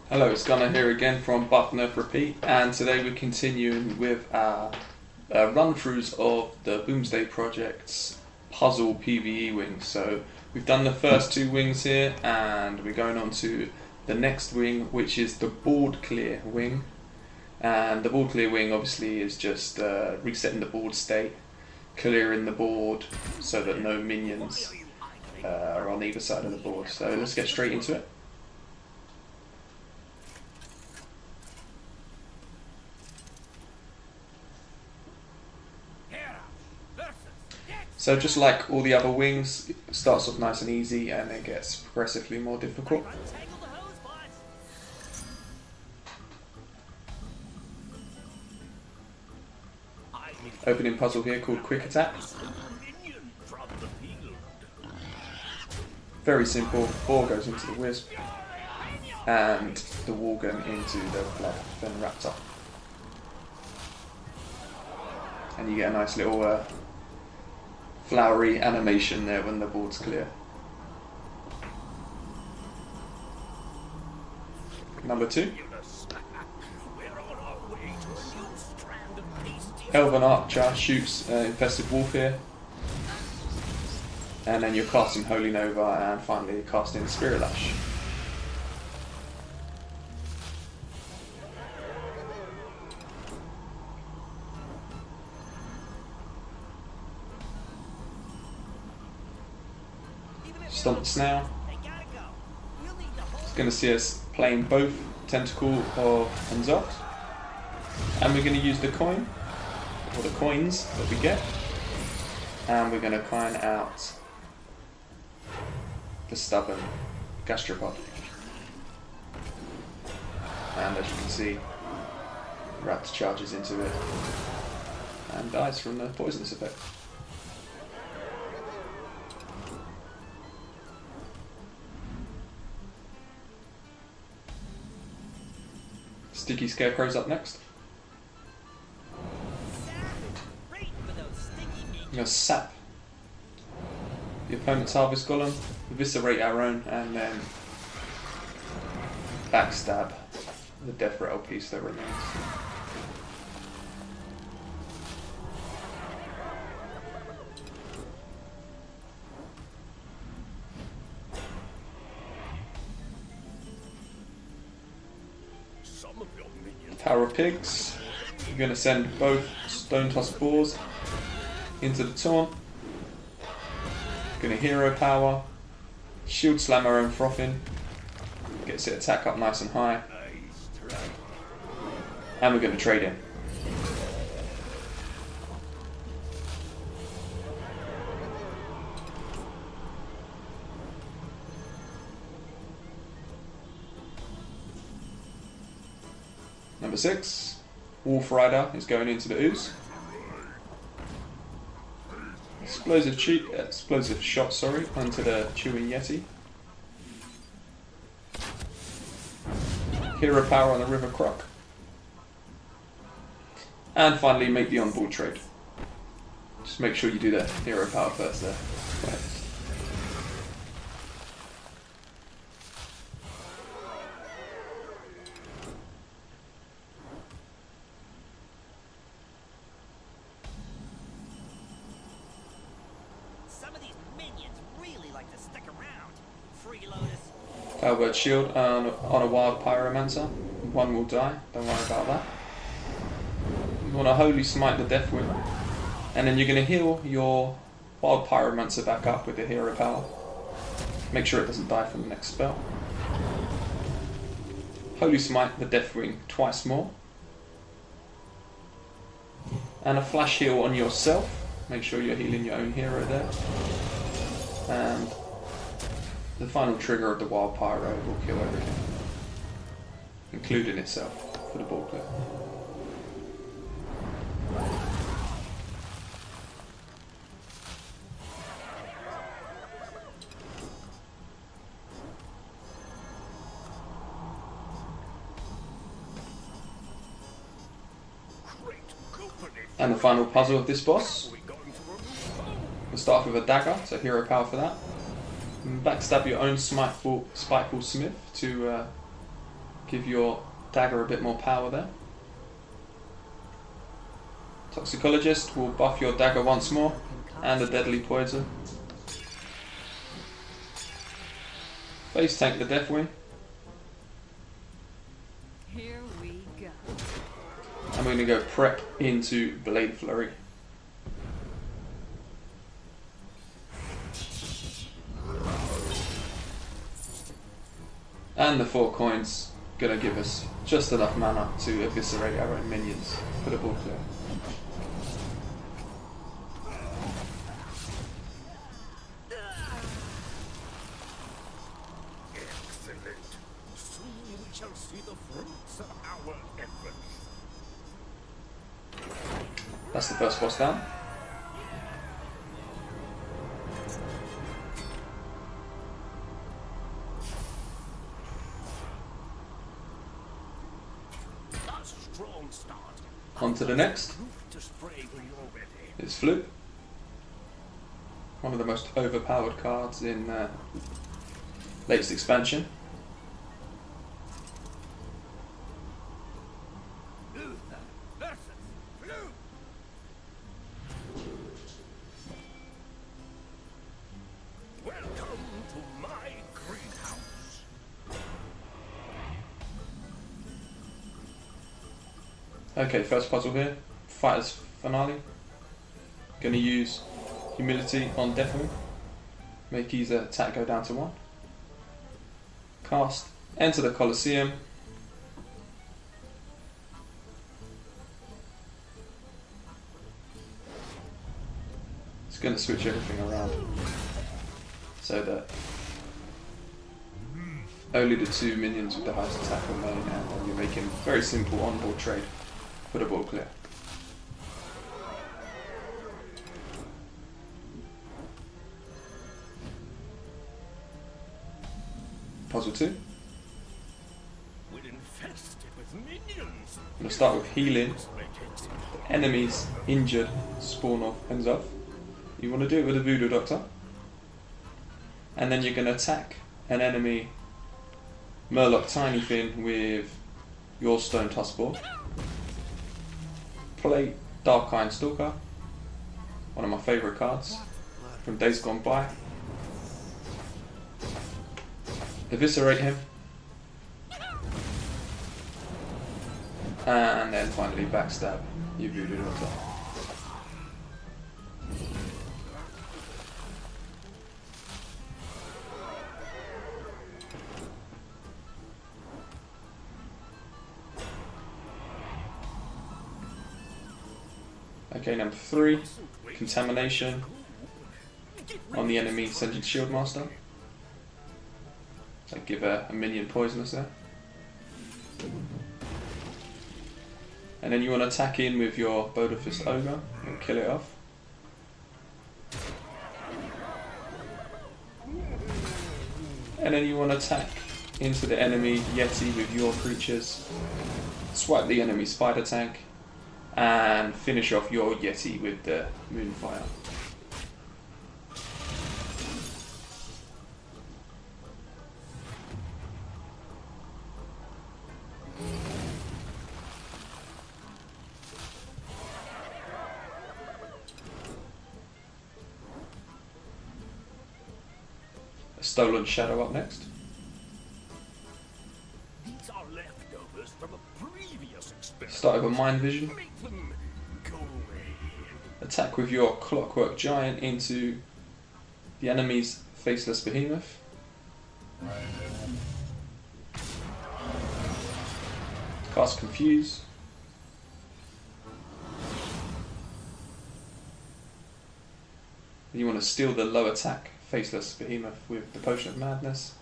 Hello, it's Gunnar here again from Buff Nerf Repeat, and today we're continuing with our run-throughs of the Boomsday Project's puzzle PvE wings. So we've done the first two wings here, and we're going on to the next wing, which is the board clear wing. And the board clear wing obviously is just resetting the board state, clearing the board so that no minions are on either side of the board. So let's get straight into it. So just like all the other wings, it starts off nice and easy and then gets progressively more difficult. Opening puzzle here called Quick Attack. Very simple, ball goes into the wisp and the wall gun into the blood then raptor. And you get a nice little flowery animation there when the board's clear. Number 2. Elven Archer shoots Infested Wolf here. And then you're casting Holy Nova and finally casting Spirit Lash. Stomp the Snail. It's going to see us playing both Tentacle of Unzocked. And we're going to use the coin, or the coins that we get. And we're going to coin out the Stubborn Gastropod. And as you can see, Raptor charges into it and dies from the poisonous effect. Sticky Scarecrow's up next. You're going to sap the opponent's Harvest Golem, eviscerate our own, and then backstab the Death Rattle piece that remains. Tower of Pigs. You're going to send both Stone Tusk Boars into the taunt. Going to Hero Power, Shield Slam our own Frothing, gets it attack up nice and high, and we're going to trade in. Number 6, Wolf Rider is going into the ooze. Explosive shot, onto the Chewing Yeti. Hero Power on the River Croc. And finally make the on-board trade. Just make sure you do the Hero Power first there. Right. Albert Shield on a Wild Pyromancer. One will die, don't worry about that. You want to Holy Smite the Deathwing. And then you're going to heal your Wild Pyromancer back up with the Hero Power. Make sure it doesn't die from the next spell. Holy Smite the Deathwing twice more. And a Flash Heal on yourself. Make sure you're healing your own hero there. And the final trigger of the Wild Pyro will kill everything, including itself, for the ball clear. And the final puzzle of this boss. We'll start with a dagger, so Hero Power for that. Backstab your own Spiteful Smith to Give your dagger a bit more power there. Toxicologist will buff your dagger once more, and a deadly poison. Face tank the Deathwing. Here we go. And we're going to go prep into Blade Flurry. And the 4 coins going to give us just enough mana to eviscerate our own minions for the ball clear. Excellent. Soon we shall see the fruits of our efforts. That's the first boss down. A strong start. On to the next. To spray when you're ready. It's Flute. One of the most overpowered cards in latest expansion. Luther versus Blue. Welcome to my greenhouse. Okay, first puzzle here. Fighter's Finale. Gonna use Humility on Deathwing. Make his attack go down to 1. Cast. Enter the Colosseum. It's gonna switch everything around so that only the 2 minions with the highest attack remain, and then you're making very simple on-board trade for the ball clear. Puzzle 2. We're infested with minions. I'm going to start with healing enemies injured spawn off ends off. You want to do it with a Voodoo Doctor. And then you're going to attack an enemy Murloc Tiny Fin with your Stone Tuskball. Play Dark-Iron Stalker, one of my favourite cards from days gone by. Eviscerate him. And then finally backstab your Voodoo Doctor. Okay, number 3, Contamination on the enemy Sentient Shield Master. So give a minion poisonous there. And then you want to attack in with your Bodafist Ogre and kill it off. And then you want to attack into the enemy Yeti with your creatures. Swipe the enemy Spider Tank and finish off your Yeti with the Moonfire. A Stolen Shadow up next. These are leftovers from a previous experiment. Start with a Mind Vision. Make them go away. Attack with your Clockwork Giant into the enemy's Faceless Behemoth. Cast Confuse. You want to steal the low attack Faceless Behemoth with the Potion of Madness.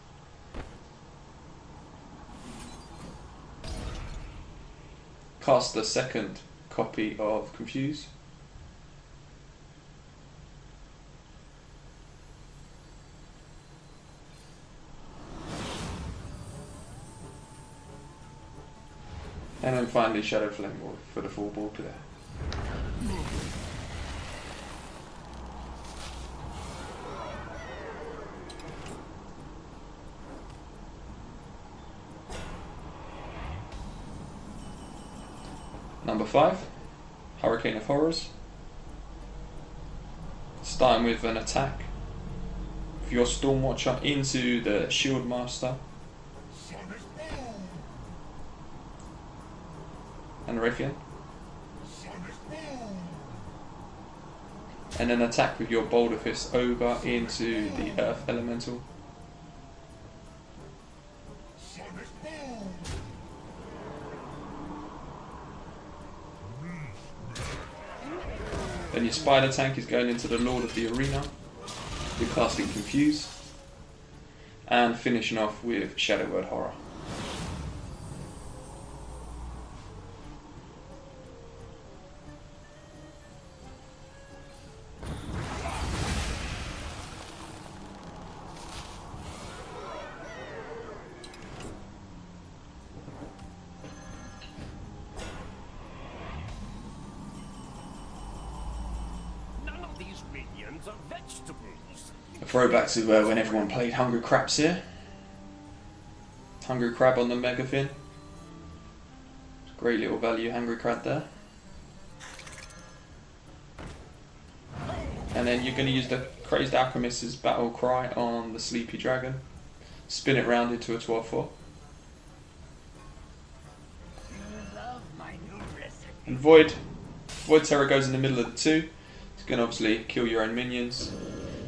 Cast the second copy of Confuse. And then finally Shadow Flame Wolf for the full ball clear. Number 5, Hurricane of Horrors. Starting with an attack for your Stormwatcher into the Shield Master and Raytheon. And then attack with your Boulder Fist Ogre into the Earth Elemental. Then your Spider Tank is going into the Lord of the Arena. You're casting Confuse. And finishing off with Shadow Word Horror. A throwback to when everyone played Hungry Crabs here. Hungry Crab on the Megafin. Great little value Hungry Crab there. And then you're going to use the Crazed Alchemist's Battle Cry on the Sleepy Dragon. Spin it round into a 12-4. And Void Terror goes in the middle of the 2. It's going to obviously kill your own minions.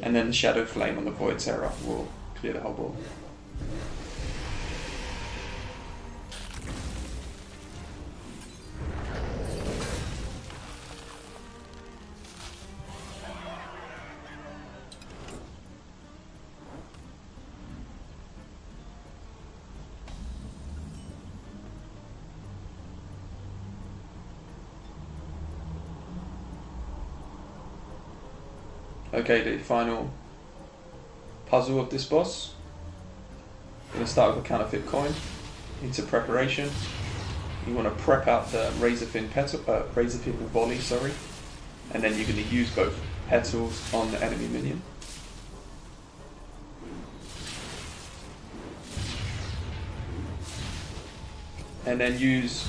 And then the Shadow Flame on the Void Terror will clear the whole board. Okay, the final puzzle of this boss. Going to start with a counterfeit coin into preparation. You want to prep out the Razorfin volley, and then you're going to use both petals on the enemy minion. And then use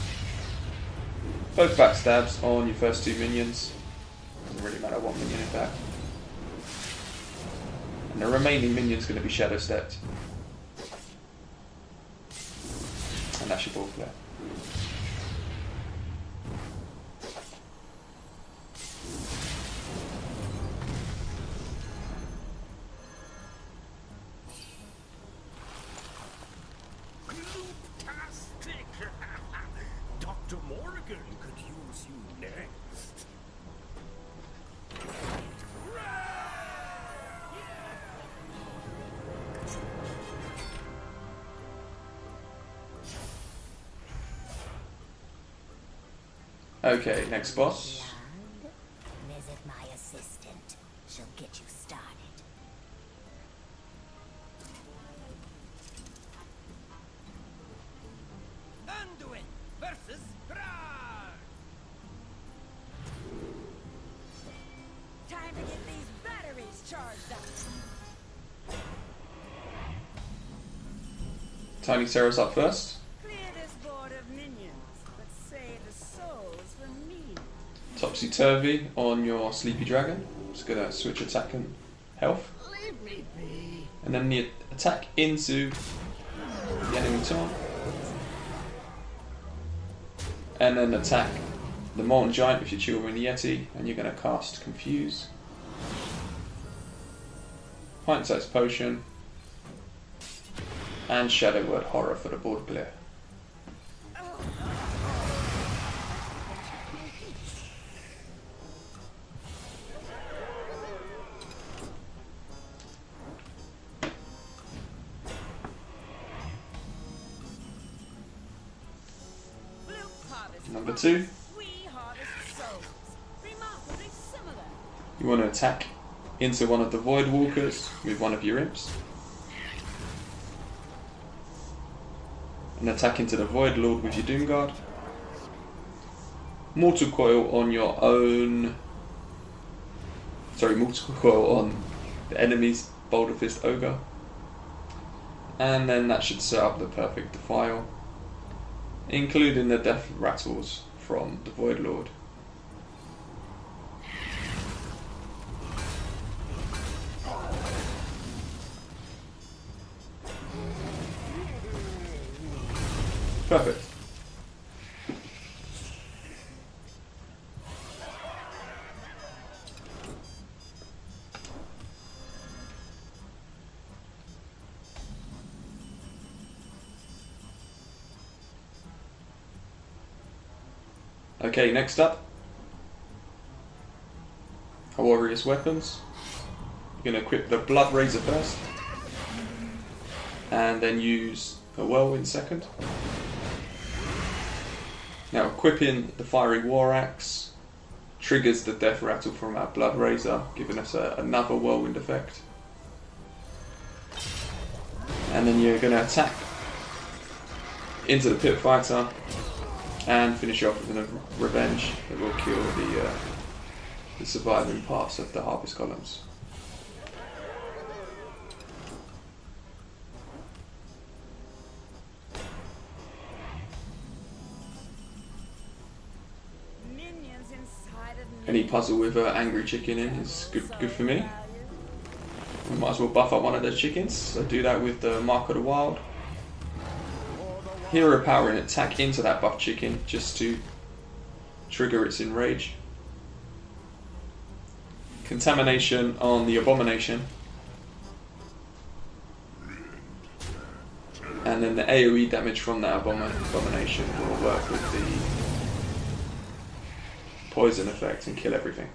both backstabs on your first 2 minions. Doesn't really matter what minion in fact. And the remaining minion's going to be shadow stepped. And that's your ball flare. Dr. Morgan could use you next. Okay, next boss. Visit my assistant. She'll get you started. Anduin versus Brar. Time to get these batteries charged up. Tiny Sarah's up first. Clear this board of minions, but save the souls for me. Topsy-turvy on your Sleepy Dragon. Just going to switch attack and health. Leave me be. And then the attack into the enemy taunt. And then attack the Molten Giant with your Children Yeti, and you're going to cast Confuse. Pint-sized Potion. And Shadow Word Horror for the board clear. Number 2. You want to attack into one of the Void Walkers with one of your imps. And attack into the Void Lord with your Doom Guard. Mortal Coil on your own. Mortal Coil on the enemy's Boulder Fist Ogre. And then that should set up the perfect Defile, including the Death Rattles from the Void Lord. Perfect. Okay, next up, our warrior's weapons. You're going to equip the Blood Razor first, and then use a Whirlwind second. Now, equipping the Fiery War Axe triggers the Death Rattle from our Blood Razor, giving us another Whirlwind effect. And then you're going to attack into the Pit Fighter and finish off with a Revenge that will kill the surviving parts of the Harvest columns. Minions inside of Any puzzle with an angry chicken in is good for me. We might as well buff up one of those chickens, so do that with the Mark of the Wild. Hero power and attack into that buff chicken just to trigger its enrage. Contamination on the Abomination. And then the AoE damage from that Abomination will work with the poison effect and kill everything.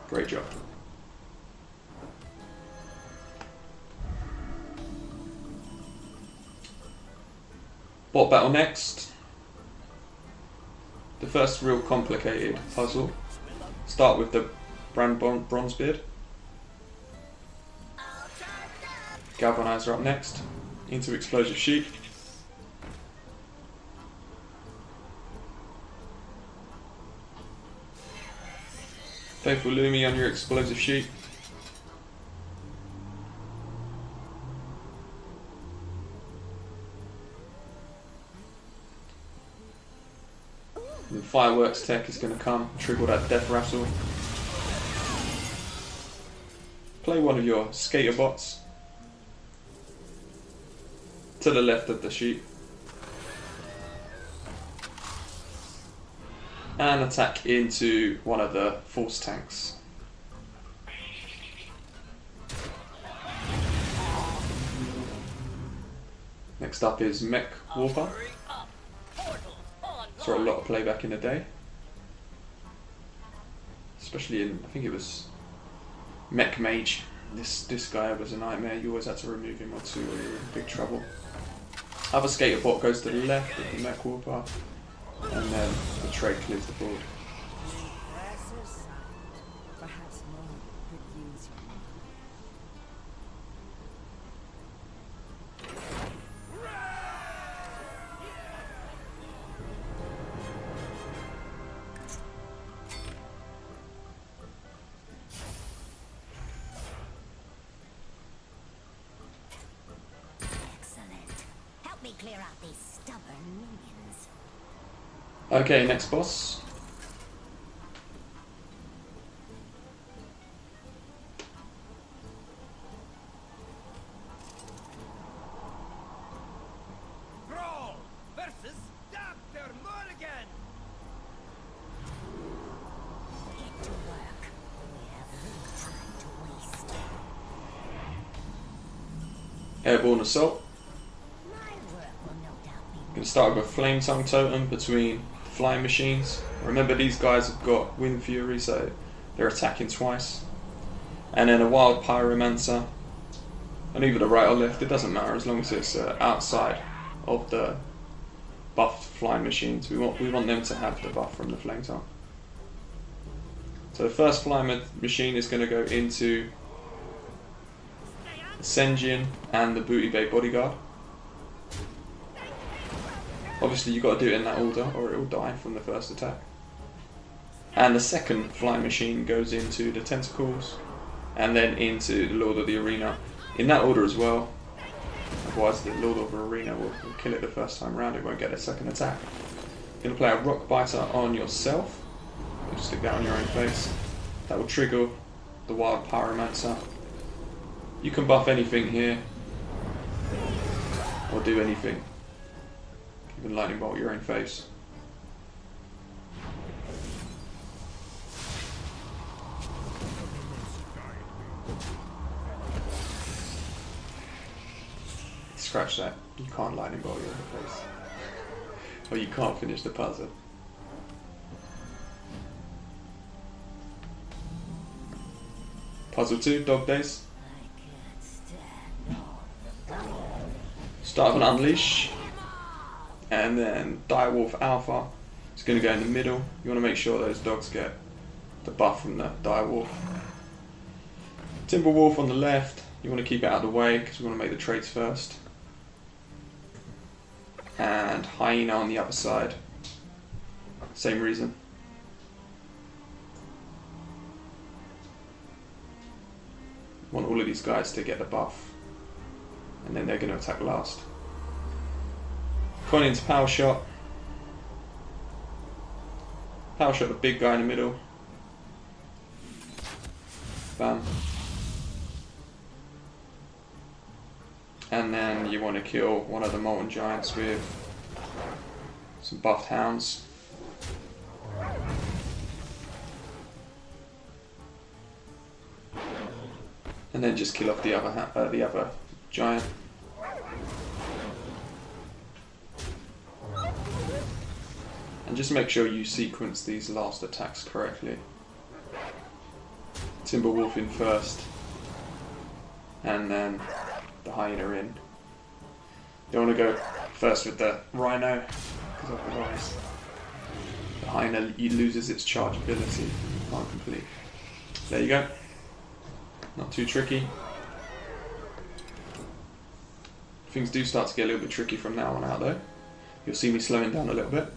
Great job. Bot battle next. The first real complicated puzzle. Start with the Brand Bronzebeard. Galvanizer up next. Into Explosive Sheep. Faithful Lumi on your Explosive Sheep. The Fireworks tech is going to come, trigger that Death Rattle. Play one of your Skater bots to the left of the sheep. And attack into one of the Force tanks. Next up is Mech Warper. Saw a lot of play back in the day, especially in, I think it was Mech Mage. This guy was a nightmare. You always had to remove him or two, or you were in big trouble. Other skater bot goes to the left with the Mech Warper, and then the trade clears the board. perhaps more could use you. Clear out these stubborn minions. Okay, next boss. Brawl versus Dr. Mulligan. Get to work. We have little time to waste. Airborne Assault. Going to start with a Flame Tongue Totem between the flying machines. Remember, these guys have got Wind Fury, so they're attacking twice. And then a Wild Pyromancer. And either the right or left, it doesn't matter as long as it's outside of the buffed flying machines. We want them to have the buff from the Flame Tongue. So the first flying machine is going to go into the Senjin and the Booty Bay Bodyguard. Obviously you've got to do it in that order or it will die from the first attack. And the second flying machine goes into the Tentacles and then into the Lord of the Arena. In that order as well. otherwise the Lord of Arena will kill it the first time round, it won't get a second attack. You're going to play a Rock Biter on yourself. You stick that on your own face. That will trigger the Wild Pyromancer. You can buff anything here, or do anything. Even Lightning Bolt your own face. Scratch that. You can't Lightning Bolt your own face. Or you can't finish the puzzle. Puzzle 2, Dog Days. Start with an Unleash. And then Direwolf Alpha. It's going to go in the middle. You want to make sure those dogs get the buff from the Direwolf. Timberwolf on the left. You want to keep it out of the way because we want to make the trades first. And Hyena on the other side. Same reason. Want all of these guys to get the buff. And then they're going to attack last. Going into Power Shot. Power Shot the big guy in the middle. Bam. And then you want to kill one of the Molten Giants with some buffed hounds. And then just kill off the other giant. And just make sure you sequence these last attacks correctly. Timberwolf in first, and then the Hyena in. You want to go first with the Rhino, because otherwise the Hyena loses its charge ability. You can't complete. There you go. Not too tricky. Things do start to get a little bit tricky from now on out though. You'll see me slowing down a little bit.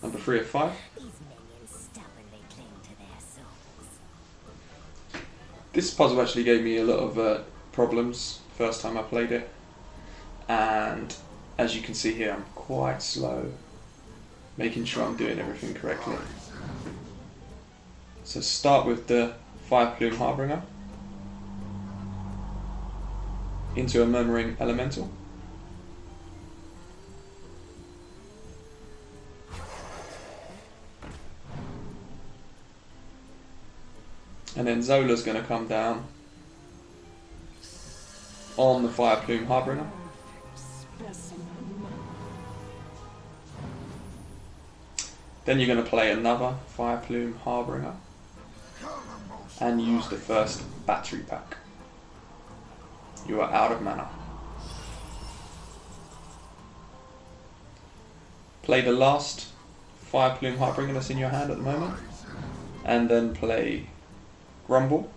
Number 3 of 5. This puzzle actually gave me a lot of problems first time I played it, and as you can see here I'm quite slow making sure I'm doing everything correctly. So start with the Fire Plume Harbinger into a Murmuring Elemental. And then Zola's going to come down on the Fire Plume Harbinger. Then you're going to play another Fire Plume Harbinger and use the first battery pack. You are out of mana. Play the last Fire Plume Harbinger that's in your hand at the moment, and then play Grumble.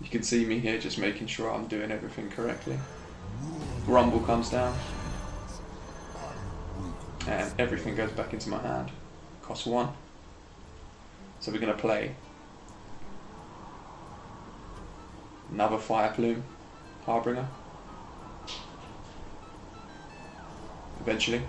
You can see me here just making sure I'm doing everything correctly. Grumble comes down and everything goes back into my hand. Cost 1. So we're going to play another Fire Plume Harbinger eventually.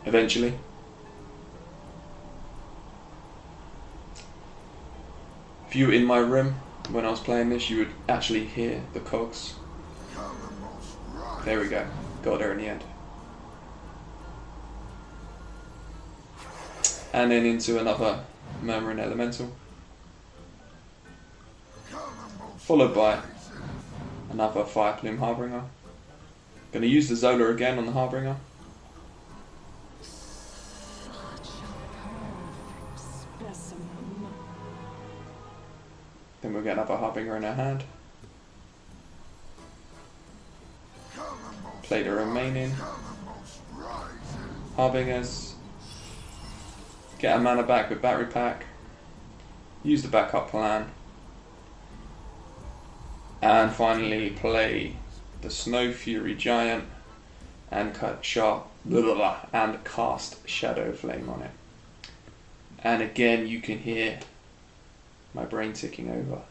Eventually. If you were in my room when I was playing this, you would actually hear the cogs. There we go. Got there in the end. And then into another Murmuring Elemental. Followed by another Fire Plume Harbinger. Going to use the Zola again on the Harbinger. Then we'll get another Harbinger in our hand. Play the remaining Harbingers. Get our mana back with battery pack. use the backup plan, and finally play the Snow Fury Giant and cut sharp and cast Shadow Flame on it. And again, you can hear my brain ticking over.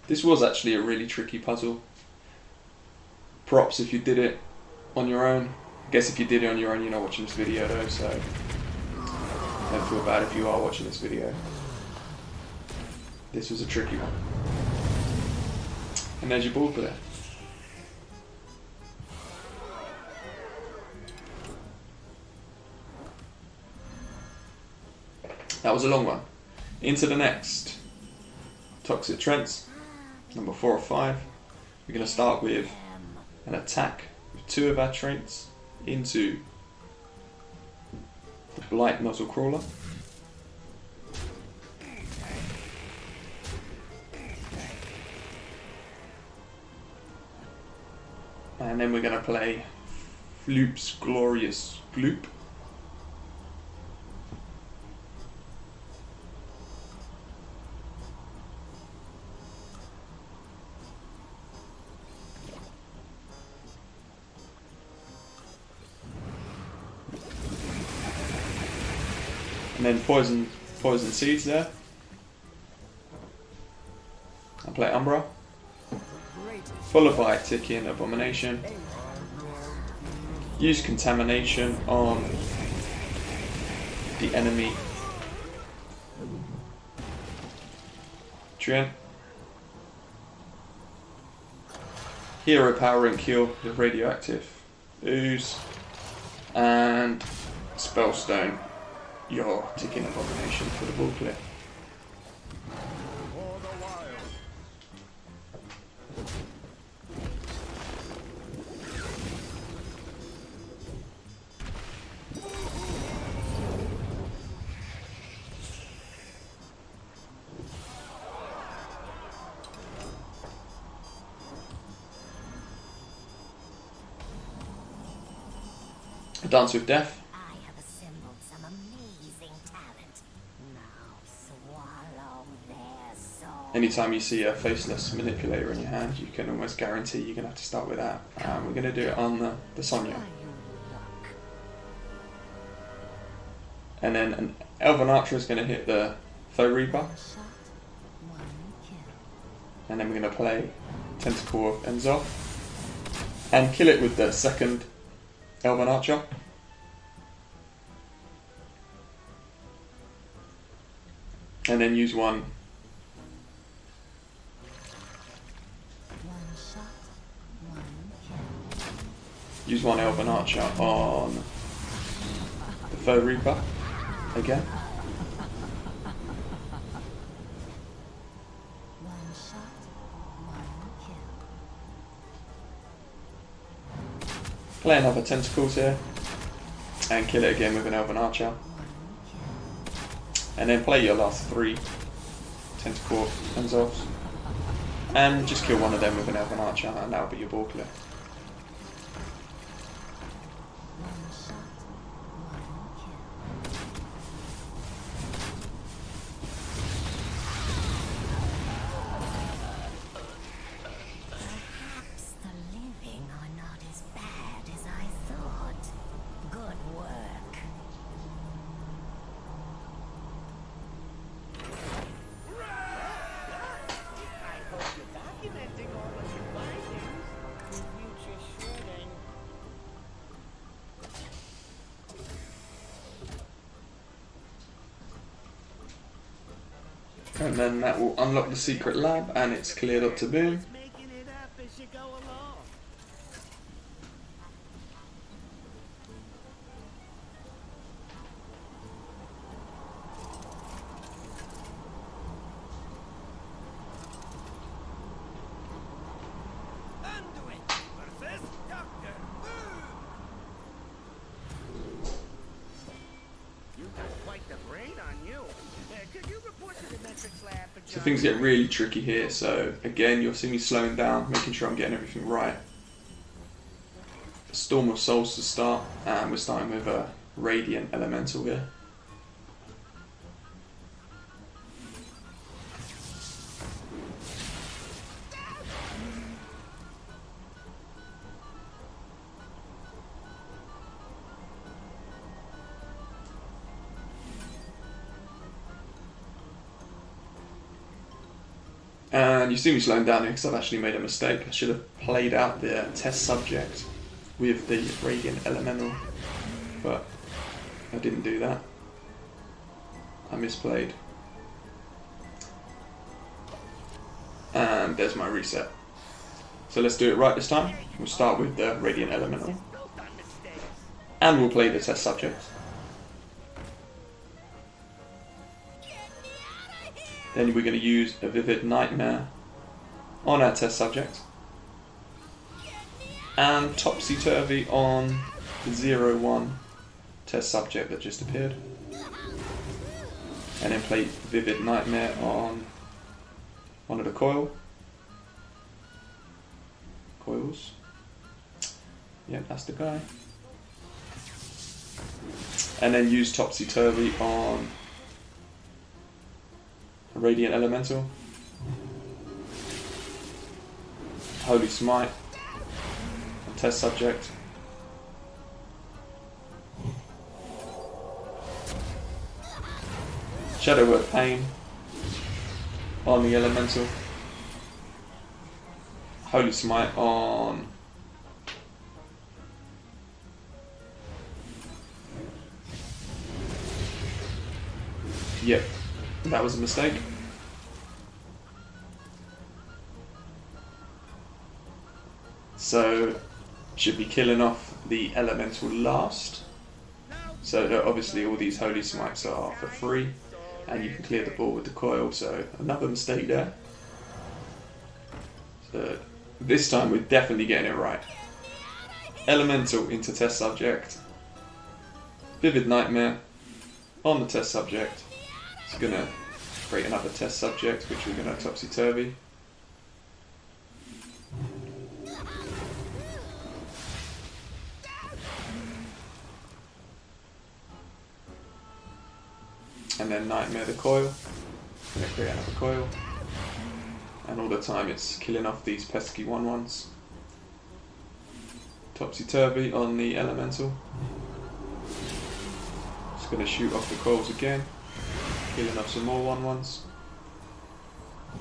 This was actually a really tricky puzzle. Props if you did it on your own. I guess if you did it on your own, you're not watching this video though, so don't feel bad if you are watching this video. This was a tricky one. And there's your board player. That was a long one. Into the next. Toxic Trents, number 4 or 5. We're going to start with an attack with 2 of our traits into the Blight Nozzle Crawler. And then we're going to play Floop's Glorious Gloop. And then poison seeds there. I'll play Umbra. Followed by Ticking Abomination. Use Contamination on the enemy Treant. Hero Power and kill the radioactive ooze. And Spellstone your Ticking Abomination for the ball clear. Dance with Death. I have assembled some amazing talent. Now swallow their soul. Anytime you see a faceless manipulator in your hand, you can almost guarantee you're going to have to start with that. We're going to do it on the Sonya. And then an Elven Archer is going to hit the Foe Reaper. And then we're going to play Tentacle of Enzoth. And kill it with the second Elven Archer. And then use one Elven Archer on the Foe Reaper again. Play another Tentacles here and kill it again with an Elven Archer. And then play your last 3 Tentacle Enzoths and just kill one of them with an Elven Archer, and that'll be your ball clear. Perhaps the living are not as bad as I thought. Good work. I hope you're documenting all of your findings for future shredding. And then that will unlock the secret lab, and it's cleared up to boom. Making it up as you go along. Conduit versus Doctor Boom! You've got quite the brain on you. Could you report to the metrics lab for So things get really tricky here, so again you'll see me slowing down, making sure I'm getting everything right. Storm of Souls to start, and we're starting with a Radiant Elemental here. And you see me slowing down here because I've actually made a mistake. I should have played out the test subject with the Radiant Elemental, but I didn't do that. I misplayed. And there's my reset. So let's do it right this time. We'll start with the Radiant Elemental. And we'll play the test subject. Then we're going to use a Vivid Nightmare on our test subject. And Topsy Turvy on the 0-1 test subject that just appeared. And then play Vivid Nightmare on one of the coils. Yep, that's the guy. And then use Topsy Turvy on a Radiant Elemental. Holy Smite on test subject. Shadow Word Pain on the Elemental. Holy Smite on yep, that was a mistake. So should be killing off the Elemental last. So obviously all these Holy Smites are for free, and you can clear the board with the coil, so another mistake there. So this time we're definitely getting it right. Elemental into test subject. Vivid Nightmare on the test subject. It's going to create another test subject, which we're going to Topsy Turvy. And then Nightmare the coil. Going to create another coil. And all the time it's killing off these pesky 1/1s. Topsy Turvy on the Elemental. Just going to shoot off the coils again. Killing off some more 1/1s.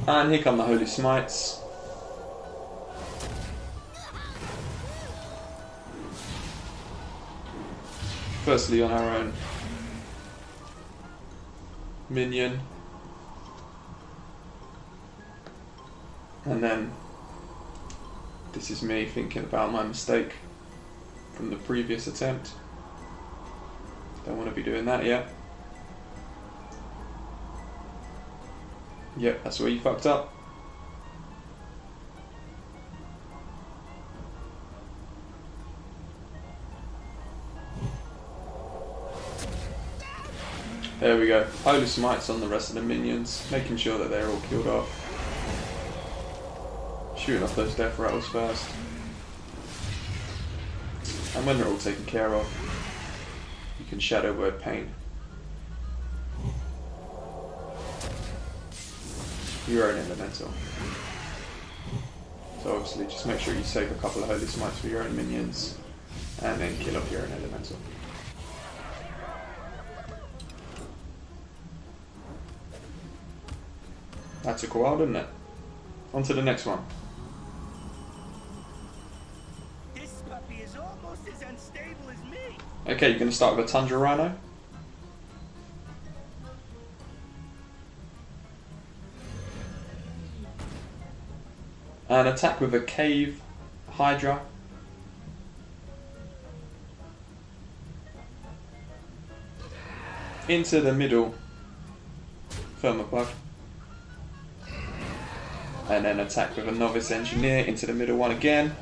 And here come the Holy Smites. Firstly on our own minion. And then this is me thinking about my mistake from the previous attempt. Don't want to be doing that yet. Yep, that's where you fucked up. There we go. Holy Smites on the rest of the minions, making sure that they're all killed off. Shooting off those death rattles first. And when they're all taken care of, you can Shadow Word Pain your own Elemental. So obviously just make sure you save a couple of Holy Smites for your own minions and then kill off your own Elemental. That took a while, didn't it? On to the next one. This puppy is almost as unstable as me. Okay, you're going to start with a Tundra Rhino. And attack with a Cave Hydra. Into the middle Thermobug. And then attack with a Novice Engineer into the middle one again.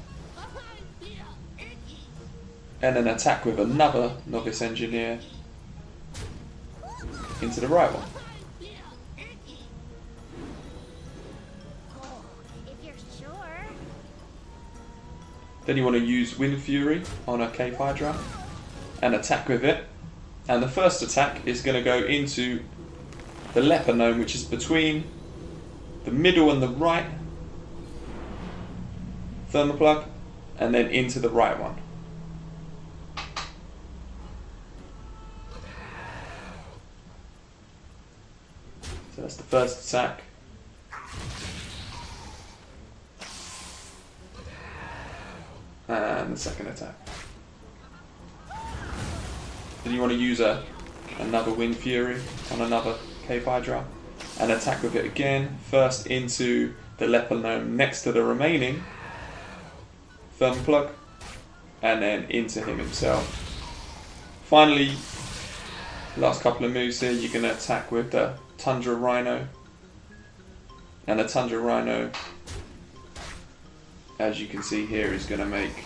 And then attack with another Novice Engineer into the right one. Oh, if you're sure. Then you want to use Wind Fury on a Cave Hydra and attack with it. And the first attack is going to go into the Leper Gnome, which is between the middle and the right Thermoplug, and then into the right one. So that's the first attack. and the second attack. Then you want to use another Wind Fury on another Cave Hydra and attack with it again, first into the Leper Gnome next to the remaining Thermal Plug, and then into him himself. Finally, last couple of moves here, you're going to attack with the Tundra Rhino, and the Tundra Rhino, as you can see here, is going to make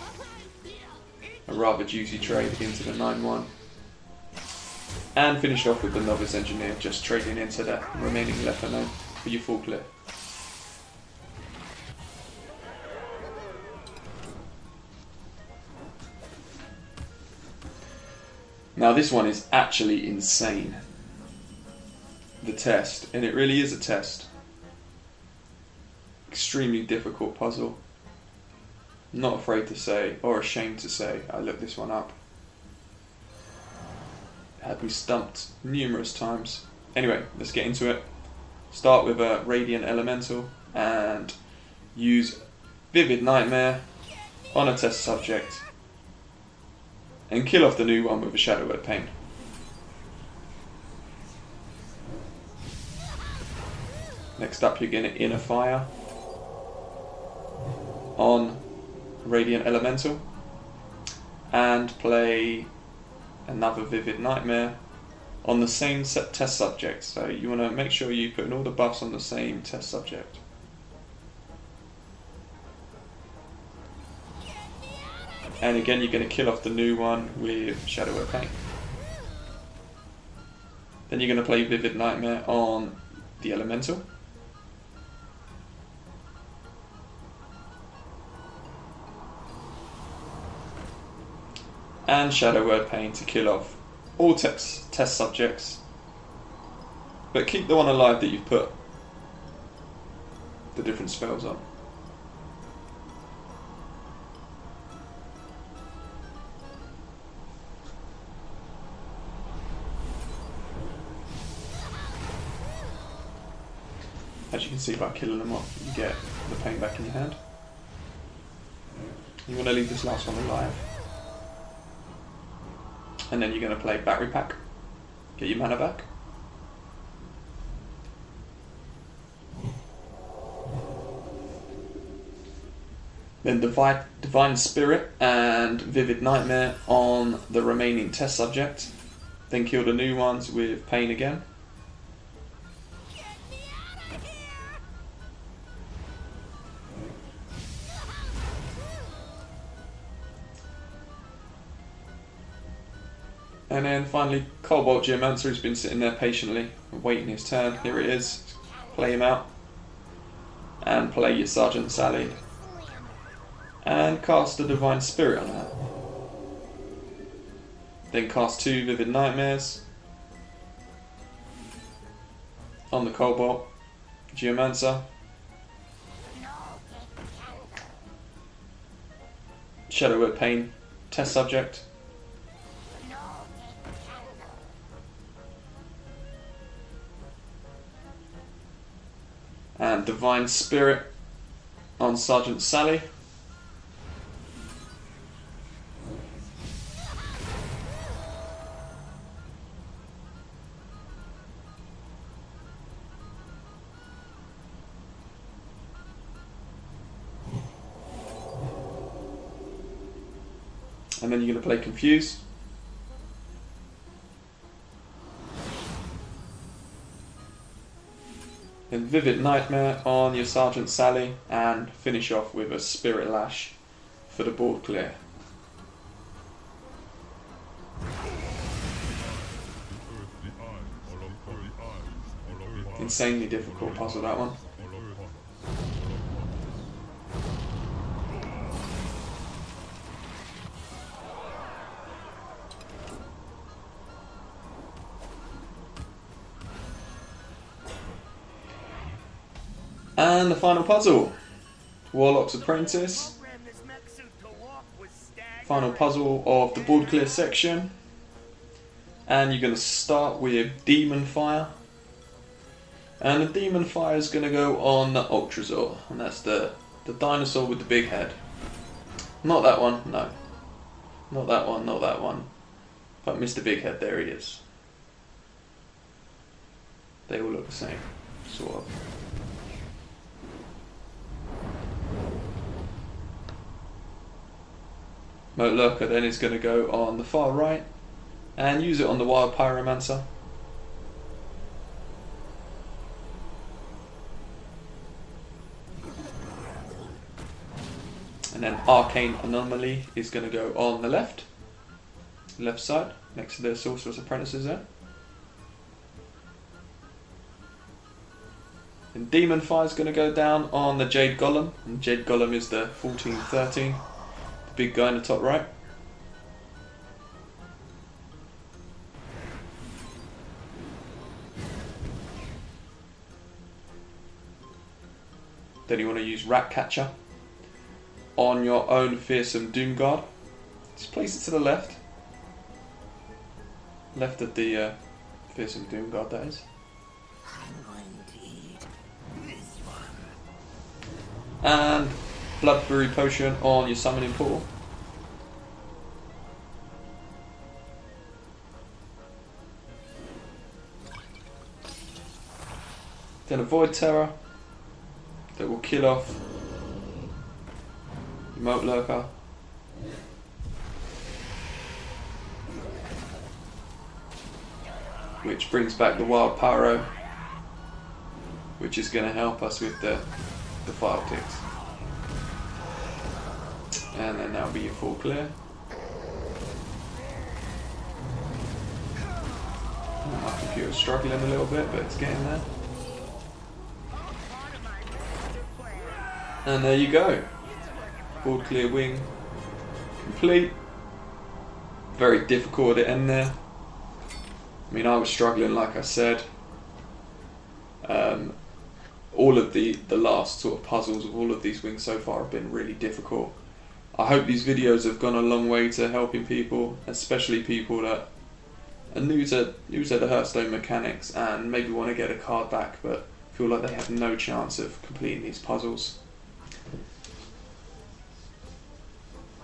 a rather juicy trade into the 9-1. And finish off with the Novice Engineer, just trading into the remaining Leper Gnome for your full clear. Now this one is actually insane. The test, and it really is a test. Extremely difficult puzzle. Not afraid to say, or ashamed to say, I looked this one up. Had me stumped numerous times. Anyway, let's get into it. Start with a Radiant Elemental and use Vivid Nightmare on a test subject and kill off the new one with a Shadow Word Pain. Next up, you're going to Inner Fire on Radiant Elemental and play another Vivid Nightmare on the same test subject. So you want to make sure you put in all the buffs on the same test subject. And again, you're going to kill off the new one with Shadow Word Pain. Then you're going to play Vivid Nightmare on the Elemental. And Shadow Word Pain to kill off all test subjects, but keep the one alive that you've put the different spells on. As you can see, by killing them off, you get the pain back in your hand. You want to leave this last one alive. And then you're going to play Battery Pack, get your mana back. Then Divine Spirit and Vivid Nightmare on the remaining test subject. Then kill the new ones with Pain again. And then finally, Cobalt Geomancer, who's been sitting there patiently waiting his turn. Here it is. Play him out. And play your Sergeant Sally. And cast a Divine Spirit on her. Then cast 2 Vivid Nightmares on the Cobalt Geomancer. Shadow Word Pain, test subject. And Divine Spirit on Sergeant Sally. And then you're going to play Confuse. Then Vivid Nightmare on your Sergeant Sally and finish off with a Spirit Lash for the board clear. Insanely difficult puzzle, that one. And the final puzzle, Warlock's Apprentice. Final puzzle of the board clear section. And you're going to start with Demon Fire. And the Demon Fire is going to go on the Ultrazor. And that's the dinosaur with the big head. Not that one, no. Not that one, not that one. But Mr. Big Head, there he is. They all look the same, sort of. Moat Lurker then is going to go on the far right and use it on the Wild Pyromancer. And then Arcane Anomaly is going to go on the left side, next to the Sorcerer's Apprentices there. And Demon Fire is going to go down on the Jade Golem, and Jade Golem is the 1413, the big guy in the top right. Then you want to use Ratcatcher on your own Fearsome Doomguard. Just place it to the left of the Fearsome Doomguard, that is. And Bloodfury Potion on your Summoning Portal. Then a Void Terror that will kill off your Moat Lurker. Which brings back the Wild Pyro, which is going to help us with the file ticks. And then that'll be your full clear. My computer's struggling a little bit, but it's getting there. And there you go. Full clear wing complete. Very difficult at the end there. I mean, I was struggling, like I said. All of the last sort of puzzles of all of these wings so far have been really difficult. I hope these videos have gone a long way to helping people, especially people that are new to the Hearthstone mechanics and maybe want to get a card back but feel like they have no chance of completing these puzzles.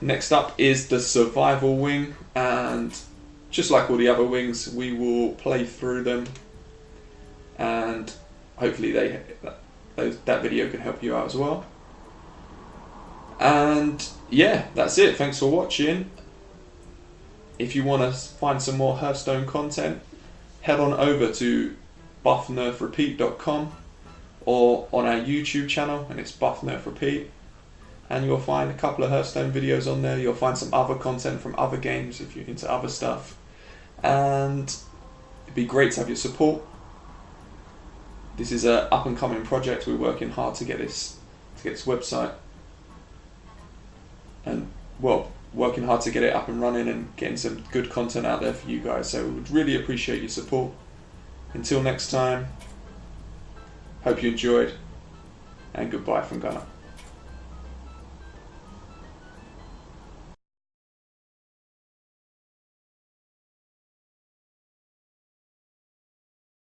Next up is the Survival Wing, and just like all the other wings, we will play through them, and hopefully that video can help you out as well. And yeah, that's it. Thanks for watching. If you want to find some more Hearthstone content, head on over to buffnerfrepeat.com or on our YouTube channel, and it's buffnerfrepeat. And you'll find a couple of Hearthstone videos on there. You'll find some other content from other games if you're into other stuff. And it'd be great to have your support. This is an up and coming project. We're working hard to get this website, and well, working hard to get it up and running and getting some good content out there for you guys. So we would really appreciate your support. Until next time, hope you enjoyed, and goodbye from Gunnar.